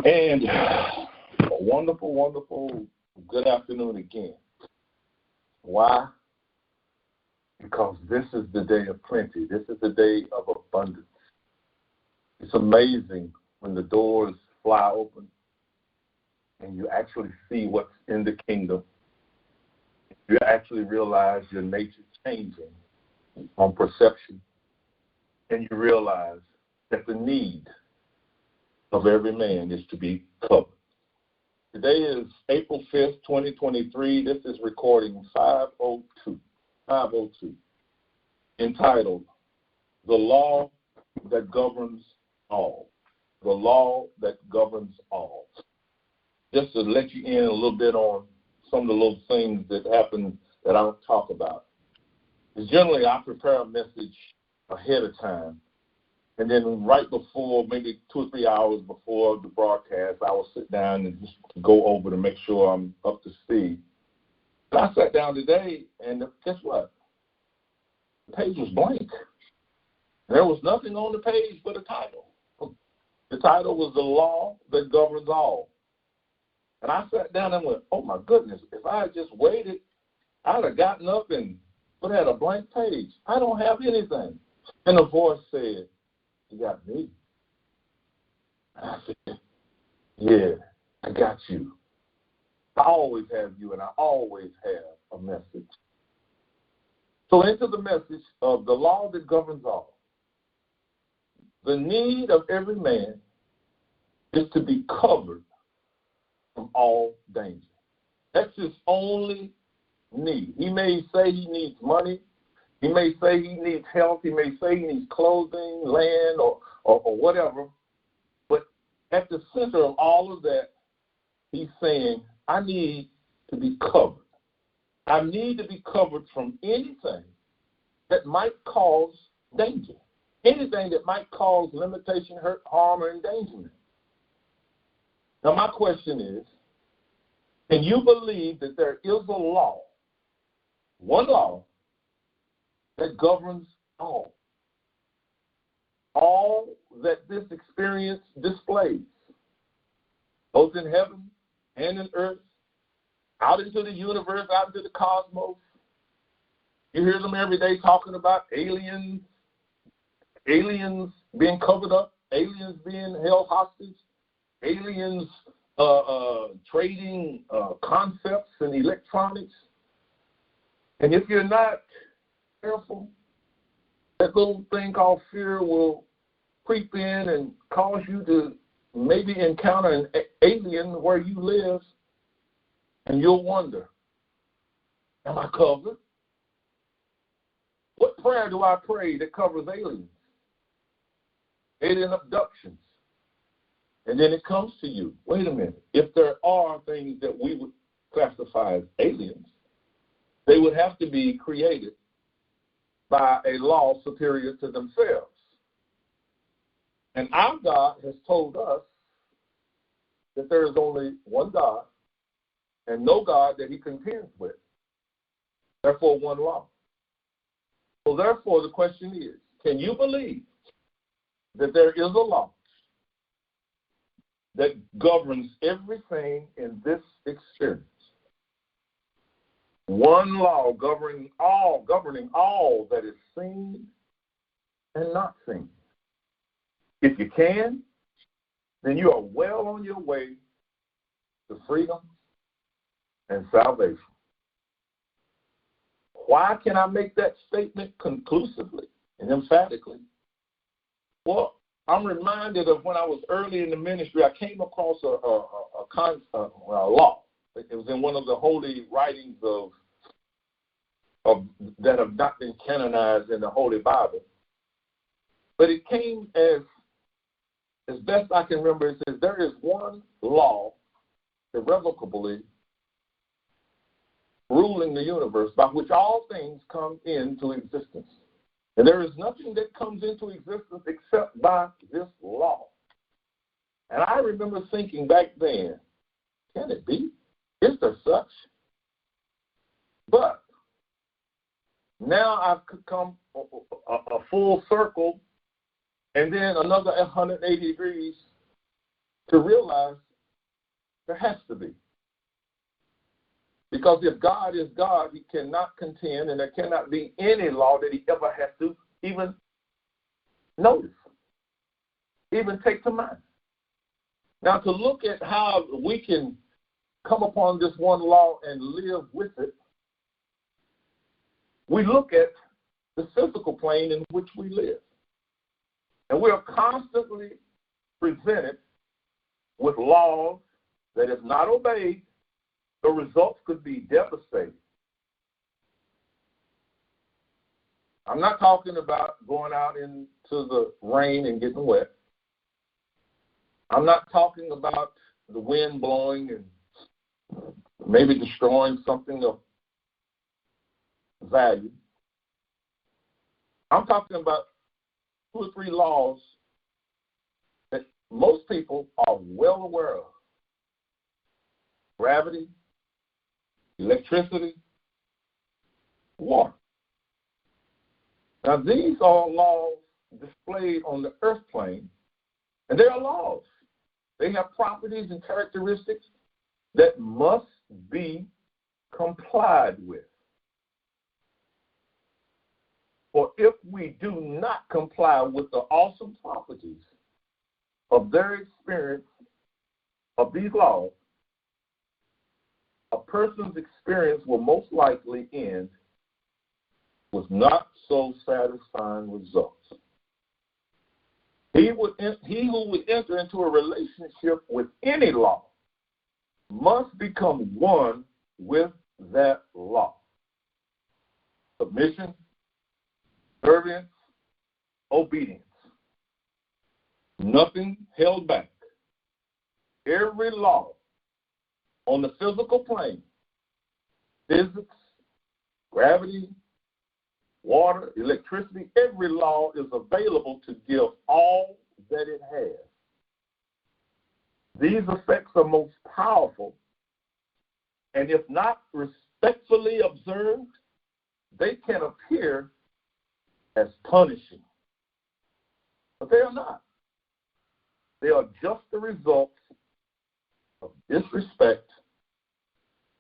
And a wonderful, wonderful good afternoon again. Why? Because this is the day of plenty. This is the day of abundance. It's amazing when the doors fly open and you actually see what's in the kingdom. You actually realize your nature changing on perception. And you realize that the need of every man is to be covered. Today is April 5th, 2023. This is recording 502, entitled The Law That Governs All. The Law That Governs All. Just to let you in a little bit on some of the little things that happen that I don't talk about. Because generally I prepare a message ahead of time. And then right before, maybe 2 or 3 hours before the broadcast, I will sit down and just go over to make sure I'm up to speed. But I sat down today, and guess what? The page was blank. There was nothing on the page but a title. The title was The Law That Governs All. And I sat down and went, oh, my goodness, if I had just waited, I'd have gotten up and would have had a blank page. I don't have anything. And a voice said, you got me. And I said, yeah, I got you. I always have you, and I always have a message. So into the message of the law that governs all. The need of every man is to be covered from all danger. That's his only need. He may say he needs money. He may say he needs health. He may say he needs clothing, land, or whatever. But at the center of all of that, he's saying, I need to be covered. I need to be covered from anything that might cause danger, anything that might cause limitation, hurt, harm, or endangerment. Now, my question is, can you believe that there is a law, one law, that governs all that this experience displays, both in heaven and in earth, out into the universe, out into the cosmos? You hear them every day talking about aliens being covered up, aliens being held hostage, aliens trading concepts and electronics. And if you're not careful, that little thing called fear will creep in and cause you to maybe encounter an alien where you live, and you'll wonder, am I covered? What prayer do I pray that covers aliens, alien abductions? And then it comes to you, wait a minute, if there are things that we would classify as aliens, they would have to be created by a law superior to themselves. And our God has told us that there is only one God and no God that he contends with. Therefore, one law. So therefore, the question is, can you believe that there is a law that governs everything in this experience? One law governing all that is seen and not seen. If you can, then you are well on your way to freedom and salvation. Why can I make that statement conclusively and emphatically? Well, I'm reminded of when I was early in the ministry, I came across a law. It was in one of the holy writings of that have not been canonized in the Holy Bible. But it came as best I can remember, it says there is one law irrevocably ruling the universe by which all things come into existence. And there is nothing that comes into existence except by this law. And I remember thinking back then, can it be? Is there such? But now I've come a full circle and then another 180 degrees to realize there has to be. Because if God is God, he cannot contend, and there cannot be any law that he ever has to even notice, even take to mind. Now, to look at how we can come upon this one law and live with it, we look at the physical plane in which we live. And we are constantly presented with laws that, if not obeyed, the results could be devastating. I'm not talking about going out into the rain and getting wet. I'm not talking about the wind blowing and maybe destroying something of value. I'm talking about 2 or 3 laws that most people are well aware of. Gravity, electricity, water. Now, these are laws displayed on the earth plane, and they are laws. They have properties and characteristics that must be complied with. For if we do not comply with the awesome properties of their experience of these laws, a person's experience will most likely end with not so satisfying results. He who would enter into a relationship with any law must become one with that law. Submission, service, obedience. Nothing held back. Every law on the physical plane, physics, gravity, water, electricity, every law is available to give all that it has. These effects are most powerful, and if not respectfully observed, they can appear as punishing. But they are not. They are just the result of disrespect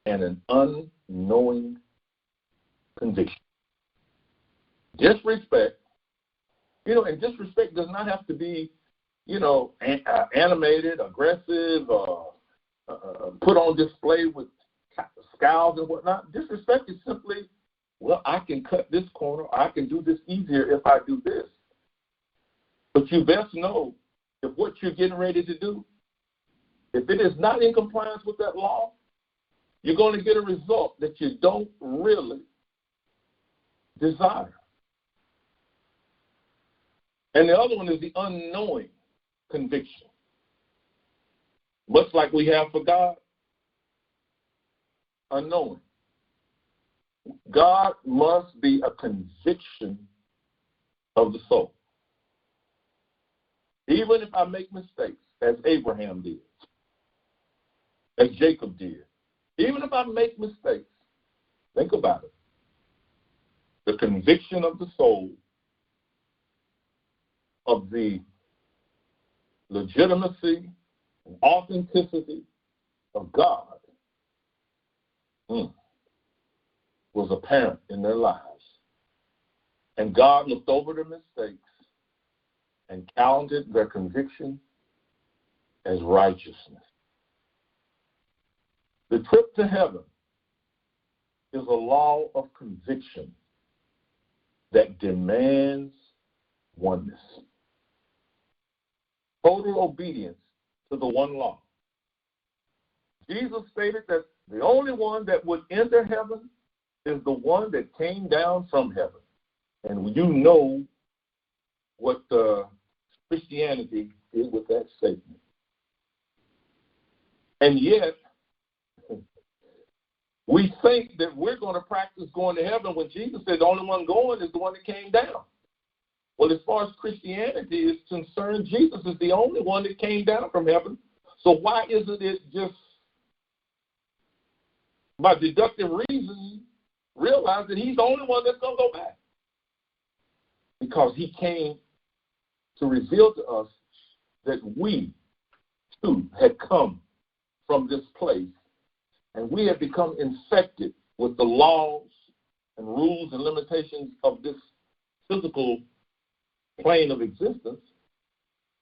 and an unknowing conviction. Disrespect, and disrespect does not have to be, animated, aggressive, put on display with scowls and whatnot. Disrespect is simply, well, I can cut this corner, I can do this easier if I do this. But you best know if what you're getting ready to do, if it is not in compliance with that law, you're going to get a result that you don't really desire. And the other one is the unknowing conviction. Much like we have for God, unknowing. God must be a conviction of the soul. Even if I make mistakes, as Abraham did, as Jacob did, even if I make mistakes, think about it. The conviction of the soul of the legitimacy and authenticity of God was apparent in their lives. And God looked over their mistakes and counted their conviction as righteousness. The trip to heaven is a law of conviction that demands oneness. Total obedience to the one law. Jesus stated that the only one that would enter heaven is the one that came down from heaven. And you know what Christianity did with that statement. And yet, we think that we're going to practice going to heaven when Jesus said the only one going is the one that came down. Well, as far as Christianity is concerned, Jesus is the only one that came down from heaven. So why isn't it just by deductive reason realize that he's the only one that's going to go back? Because he came to reveal to us that we too had come from this place, and we had become infected with the laws and rules and limitations of this physical plane of existence,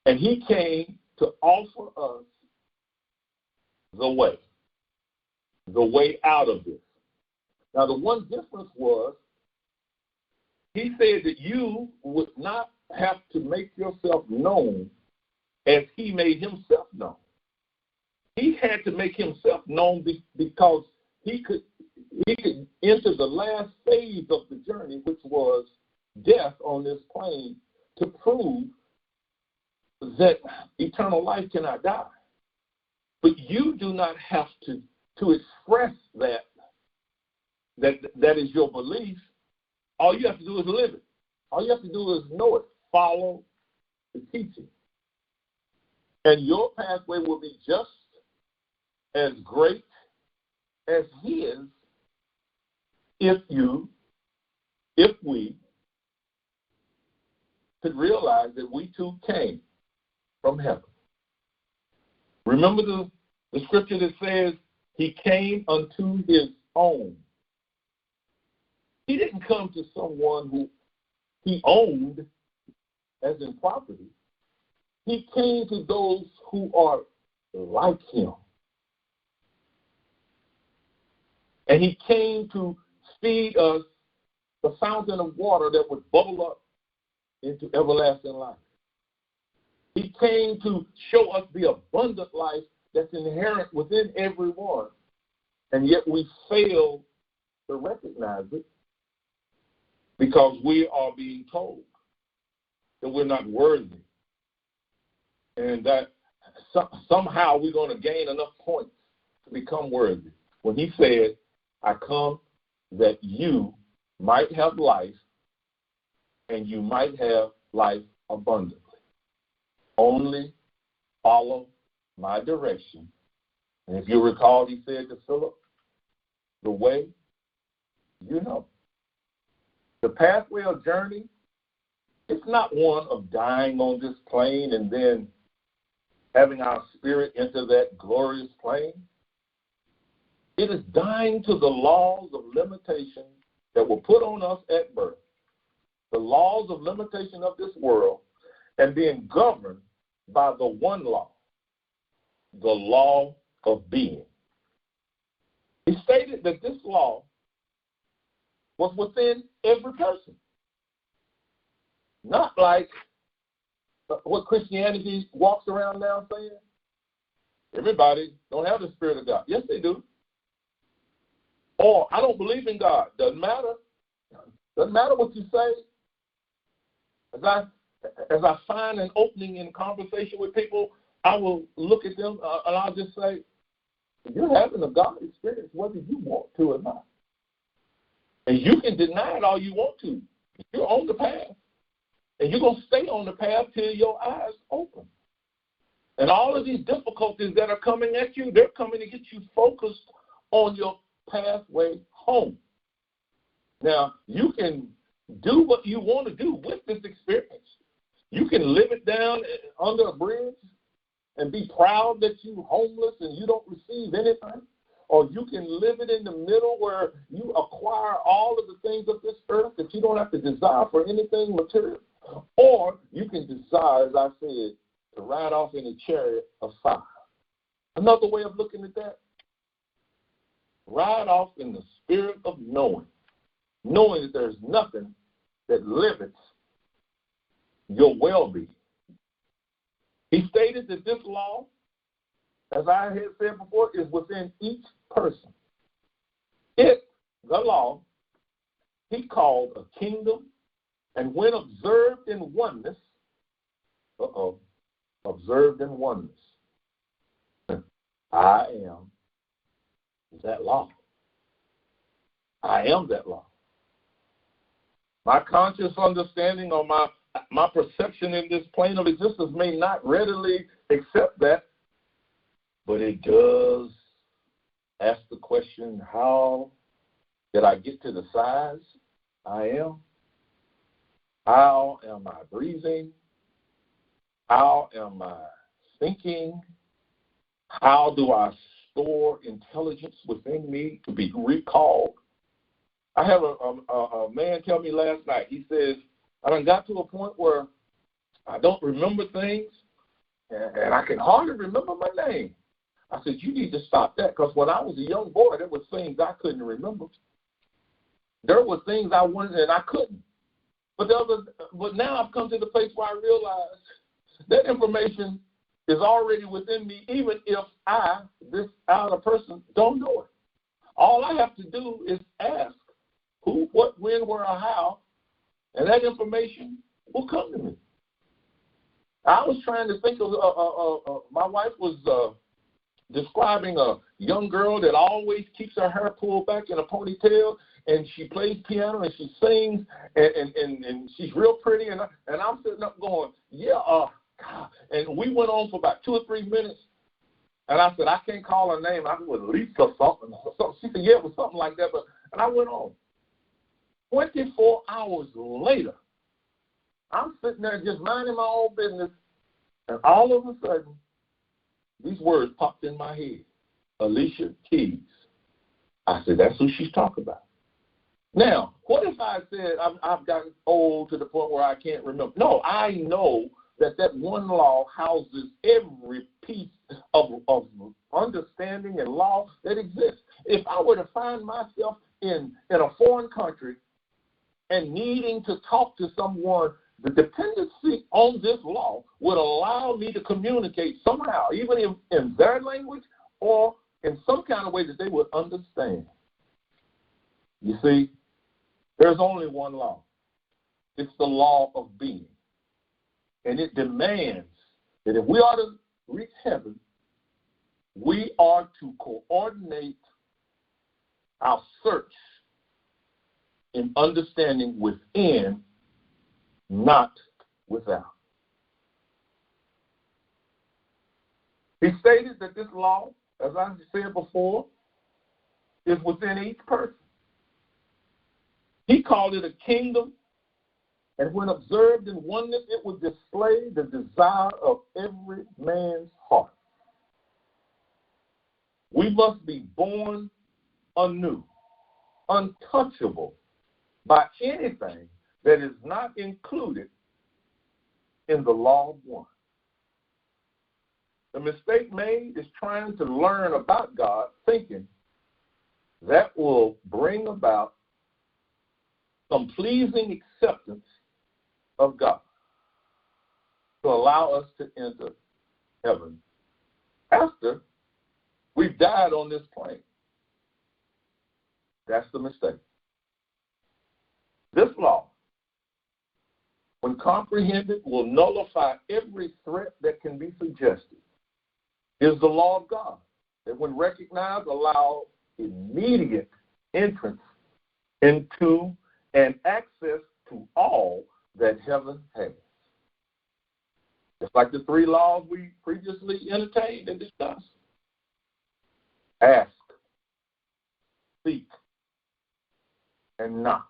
and he came to offer us the way out of this. Now, the one difference was he said that you would not have to make yourself known as he made himself known. He had to make himself known because he could enter the last phase of the journey, which was death on this plane, to prove that eternal life cannot die. But you do not have to express that is your belief. All you have to do is live it. All you have to do is know it. Follow the teaching. And your pathway will be just as great as his if we could realize that we too came from heaven. Remember the scripture that says he came unto his own. He didn't come to someone who he owned as in property. He came to those who are like him. And he came to feed us the fountain of water that would bubble up into everlasting life. He came to show us the abundant life that's inherent within everyone, and yet we fail to recognize it because we are being told that we're not worthy and that somehow we're going to gain enough points to become worthy. When he said, I come that you might have life and you might have life abundantly. Only follow my direction. And if you recall, he said to Philip, the way, you know. The pathway or journey, it's not one of dying on this plane and then having our spirit enter that glorious plane. It is dying to the laws of limitation that were put on us at birth, the laws of limitation of this world, and being governed by the one law, the law of being. He stated that this law was within every person, not like what Christianity walks around now saying. Everybody don't have the Spirit of God. Yes, they do. Or I don't believe in God. Doesn't matter. Doesn't matter what you say. As I find an opening in conversation with people, I will look at them and I'll just say, you're having a God experience whether you want to or not. And you can deny it all you want to. You're on the path. And you're going to stay on the path till your eyes open. And all of these difficulties that are coming at you, they're coming to get you focused on your pathway home. Now, you can do what you want to do with this experience. You can live it down under a bridge and be proud that you're homeless and you don't receive anything. Or you can live it in the middle where you acquire all of the things of this earth that you don't have to desire for anything material. Or you can desire, as I said, to ride off in a chariot of fire. Another way of looking at that, ride off in the spirit of knowing that there's nothing that limits your well-being. He stated that this law, as I had said before, is within each person. It, the law, he called a kingdom, and when observed in oneness, observed in oneness, I am that law. I am that law. My conscious understanding or my perception in this plane of existence may not readily accept that, but it does ask the question, how did I get to the size I am? How am I breathing? How am I thinking? How do I store intelligence within me to be recalled? I have a man tell me last night, he says, I done got to a point where I don't remember things, and I can hardly remember my name. I said, you need to stop that, because when I was a young boy, there were things I couldn't remember. There were things I wanted and I couldn't. But now I've come to the place where I realize that information is already within me, even if this other person, don't know it. All I have to do is ask who, what, when, where, or how, and that information will come to me. I was trying to think of, my wife was describing a young girl that always keeps her hair pulled back in a ponytail, and she plays piano and she sings, and she's real pretty, and I'm sitting up going, yeah, God. And we went on for about 2 or 3 minutes, and I said, I can't call her name. I was Lisa or something. She said, yeah, it was something like that, and I went on. 24 hours later, I'm sitting there just minding my own business, and all of a sudden, these words popped in my head. Alicia Keys. I said, that's who she's talking about. Now, what if I said I've gotten old to the point where I can't remember? No, I know that one law houses every piece of understanding and law that exists. If I were to find myself in a foreign country and needing to talk to someone, the dependency on this law would allow me to communicate somehow, even in their language or in some kind of way that they would understand. You see, there's only one law. It's the law of being. And it demands that if we are to reach heaven, we are to coordinate our search in understanding within, not without. He stated that this law, as I said before, is within each person. He called it a kingdom, and when observed in oneness, it would display the desire of every man's heart. We must be born anew, untouchable by anything that is not included in the law of one. The mistake made is trying to learn about God, thinking that will bring about some pleasing acceptance of God to allow us to enter heaven after we've died on this plane. That's the mistake. This law, when comprehended, will nullify every threat that can be suggested. It is the law of God that, when recognized, allows immediate entrance into and access to all that heaven has. Just like the 3 laws we previously entertained and discussed. Ask, seek, and knock.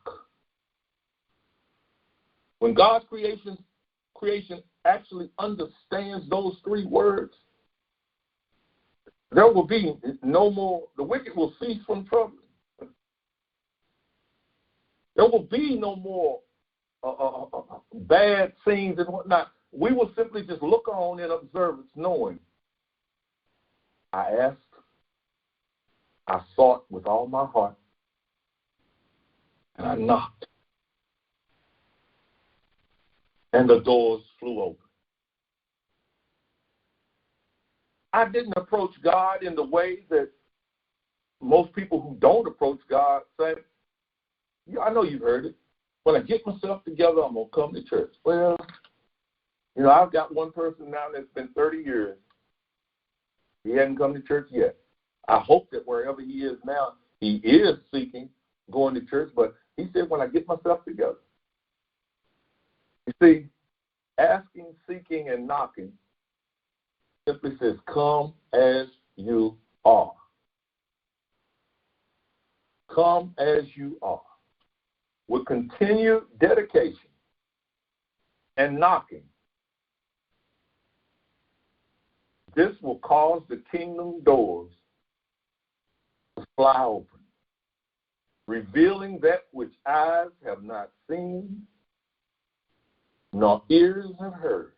When God's creation actually understands those 3 words, there will be no more, the wicked will cease from troubling. There will be no more bad scenes and whatnot. We will simply just look on in observance, knowing I asked, I sought with all my heart, and I knocked. And the doors flew open. I didn't approach God in the way that most people who don't approach God say, yeah, I know you've heard it. When I get myself together, I'm going to come to church. Well, I've got one person now that's been 30 years. He hasn't come to church yet. I hope that wherever he is now, he is seeking going to church, but he said, when I get myself together. You see, asking, seeking, and knocking simply says, come as you are. Come as you are. With continued dedication and knocking, This will cause the kingdom doors to fly open, revealing that which eyes have not seen, nor ears have heard.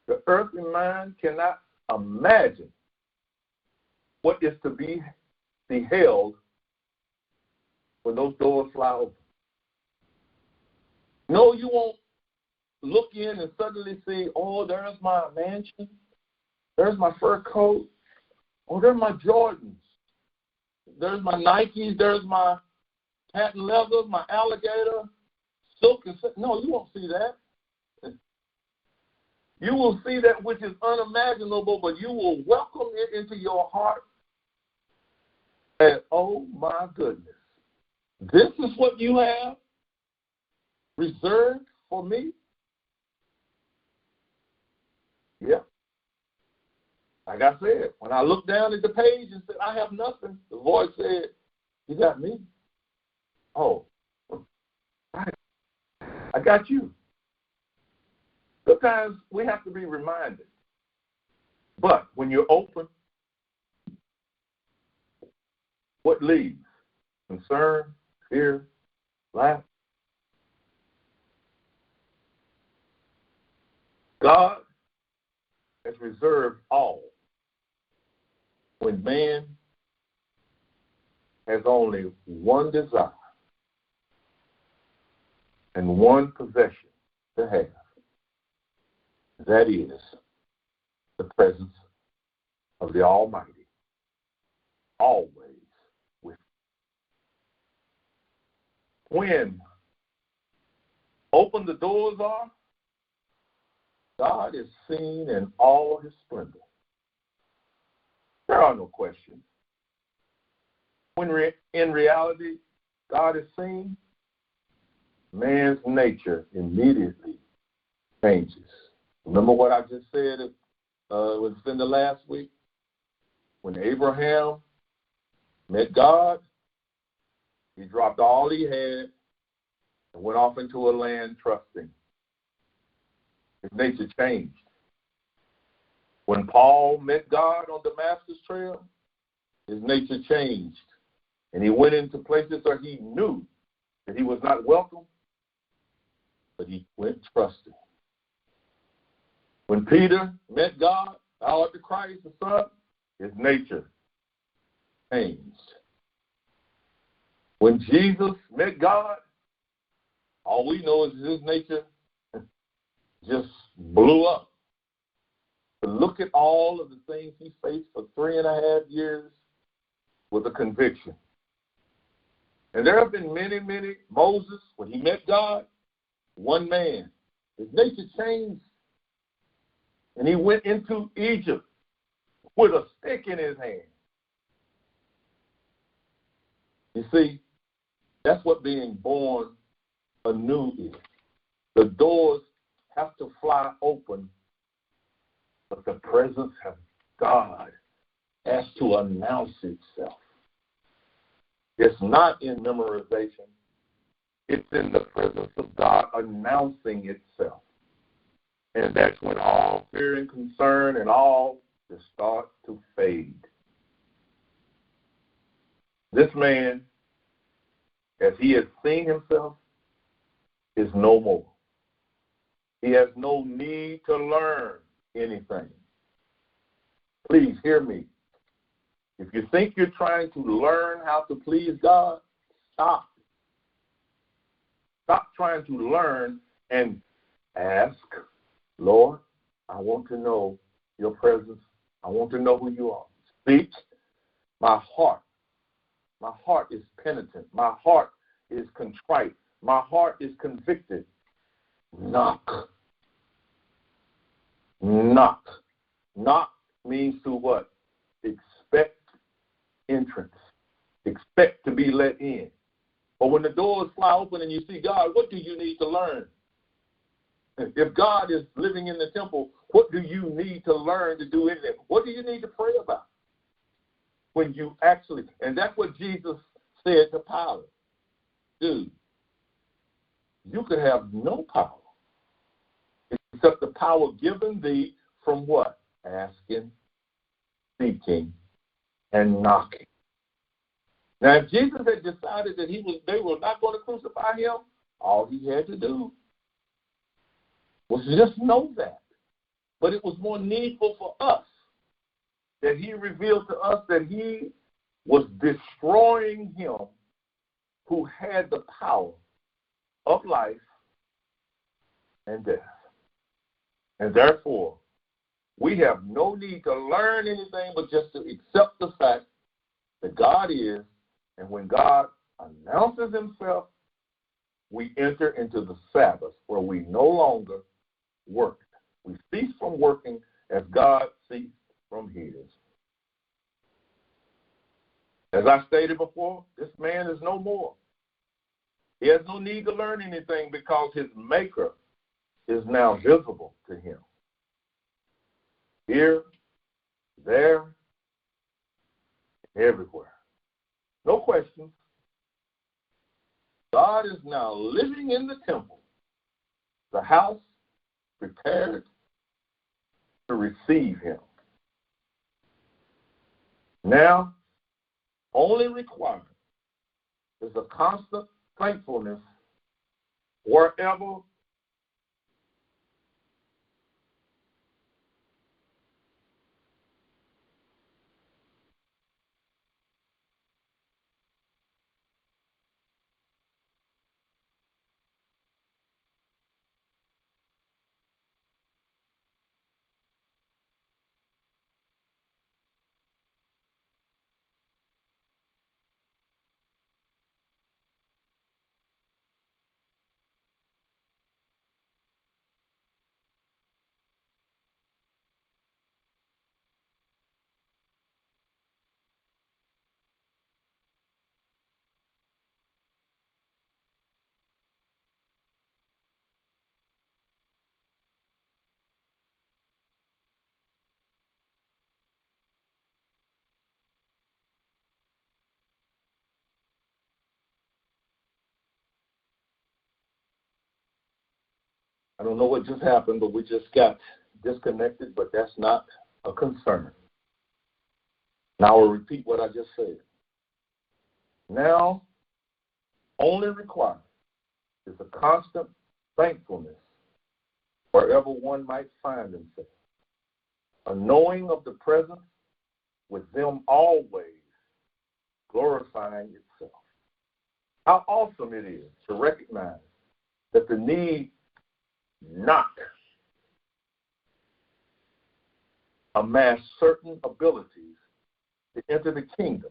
The earthly mind cannot imagine what is to be beheld when those doors fly open. No, you won't look in and suddenly see, oh, there's my mansion, there's my fur coat, oh, there's my Jordans, there's my Nikes, there's my patent leather, my alligator, silk and silk. No, you won't see that. You will see that which is unimaginable, but you will welcome it into your heart. And oh my goodness, this is what you have reserved for me? Yeah. Like I said, when I looked down at the page and said, I have nothing, the voice said, you got me. Oh, I got you. Sometimes we have to be reminded. But when you're open, what leaves? Concern, fear, laugh. God has reserved all when man has only one desire and one possession to have. That is the presence of the Almighty, always with you. When open the doors are, God is seen in all his splendor. There are no questions. When in reality God is seen, man's nature immediately changes. Remember what I just said was in the last week? When Abraham met God, he dropped all he had and went off into a land trusting. His nature changed. When Paul met God on Damascus Trail, his nature changed. And he went into places where he knew that he was not welcome, but he went trusting. When Peter met God, thou art the Christ, the Son, his nature changed. When Jesus met God, all we know is his nature just blew up. To look at all of the things he faced for 3.5 years with a conviction. And there have been many, Moses, when he met God, one man, his nature changed. And he went into Egypt with a stick in his hand. You see, that's what being born anew is. The doors have to fly open, but the presence of God has to announce itself. It's not in memorization. It's in the presence of God announcing itself. And that's when all fear and concern and all just start to fade. This man, as he has seen himself, is no more. He has no need to learn anything. Please hear me. If you think you're trying to learn how to please God, stop. Stop trying to learn and ask, Lord, I want to know your presence. I want to know who you are. Speak. My heart is penitent. My heart is contrite. My heart is convicted. Knock. Knock. Knock means to what? Expect entrance. Expect to be let in. But when the doors fly open and you see God, what do you need to learn? If God is living in the temple, what do you need to learn to do in there? What do you need to pray about? When you actually, and that's what Jesus said to Pilate. Dude, you could have no power except the power given thee from what? Asking, seeking, and knocking. Now, if Jesus had decided that they were not going to crucify him, all he had to do was just know that. But it was more needful for us that he revealed to us that he was destroying him who had the power of life and death. And therefore, we have no need to learn anything but just to accept the fact that God is, and when God announces himself, we enter into the Sabbath where we no longer work. We cease from working as God ceased from his. As I stated before, this man is no more. He has no need to learn anything because his maker is now visible to him. Here, there, everywhere. No questions. God is now living in the temple, the house prepared to receive him. Now, only required is a constant thankfulness wherever I don't know what just happened, but we just got disconnected, but that's not a concern. Now I'll repeat what I just said. Now, only required is a constant thankfulness wherever one might find himself, a knowing of the presence with them always glorifying itself. How awesome it is to recognize that the need not amass certain abilities to enter the kingdom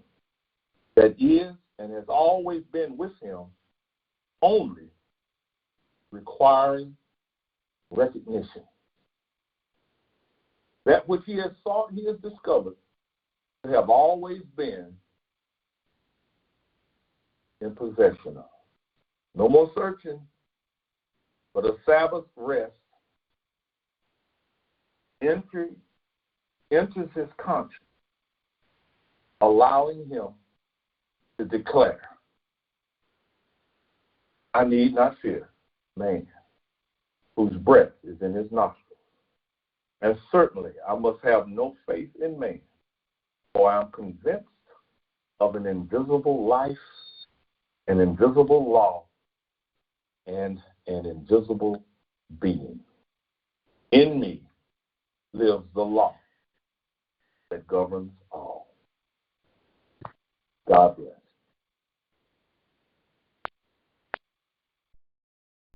that is and has always been with him, only requiring recognition. That which he has sought, he has discovered to have always been in possession of. No more searching, but a Sabbath rest enters his conscience, allowing him to declare, I need not fear man, whose breath is in his nostrils. And certainly I must have no faith in man, for I am convinced of an invisible life, an invisible law, and an invisible being. In me lives the law that governs all. God bless.